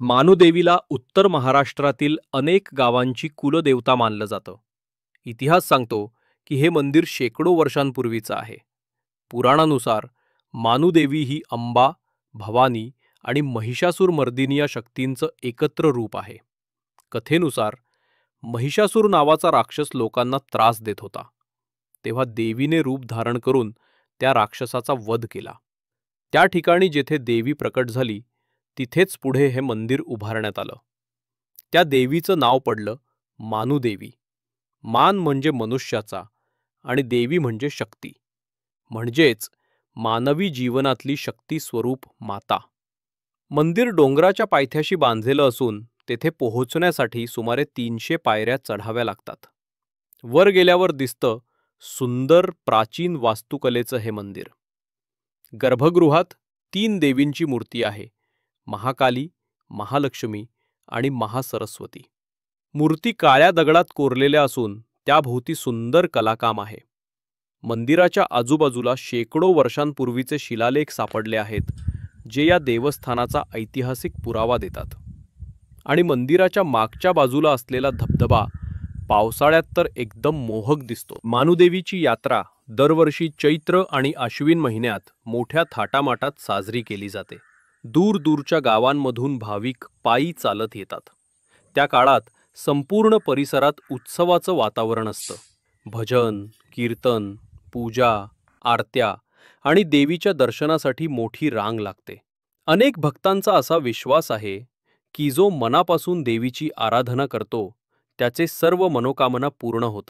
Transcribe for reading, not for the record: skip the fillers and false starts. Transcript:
मानुदेवीला उत्तर महाराष्ट्रातील अनेक गावांची कुलदेवता मानलं जातं. इतिहास सांगतो की हे मंदिर शेकडो वर्षांपूर्वीचं आहे. पुराणानुसार मानुदेवी ही अंबा, भवानी आणि महिषासुरमर्दिनी या शक्तींचं एकत्र रूप आहे. कथेनुसार महिषासुर नावाचा राक्षस लोकांना त्रास देत होता. तेव्हा देवीने रूप धारण करून त्या राक्षसाचा वध केला. त्या ठिकाणी जेथे देवी प्रकट झाली तिथेच पुढे हे मंदिर उभारण्यात आलं. त्या देवीचं नाव पडलं मानुदेवी. मान म्हणजे मनुष्याचा आणि देवी म्हणजे शक्ती, म्हणजेच मानवी जीवनातली शक्ती स्वरूप माता. मंदिर डोंगराच्या पायथ्याशी बांधलेलं असून तेथे पोहोचण्यासाठी सुमारे 300 पायऱ्या चढाव्या लागतात. वर गेल्यावर दिसतं सुंदर प्राचीन वास्तुकलेचं हे मंदिर. गर्भगृहात 3 देवींची मूर्ती आहे: महाकाली, महालक्ष्मी आणि महासरस्वती. मूर्ती काळ्या दगडात कोरलेल्या असून त्याभोवती सुंदर कलाकाम आहे. मंदिराच्या आजूबाजूला शेकडो वर्षांपूर्वीचे शिलालेख सापडले आहेत, जे या देवस्थानाचा ऐतिहासिक पुरावा देतात. आणि मंदिराच्या मागच्या बाजूला असलेला धबधबा पावसाळ्यात तर एकदम मोहक दिसतो. मानुदेवीची यात्रा दरवर्षी चैत्र आणि आश्विन महिन्यात मोठ्या थाटामाटात साजरी केली जाते. दूरदूरच्या गावांमधून भाविक पायी चालत येतात. त्या काळात संपूर्ण परिसरात उत्सवाचं वातावरण असतं. भजन, कीर्तन, पूजा, आरत्या आणि देवीच्या दर्शनासाठी मोठी रांग लागते. अनेक भक्तांचा असा विश्वास आहे की जो मनापासून देवीची आराधना करतो त्याचे सर्व मनोकामना पूर्ण होतात.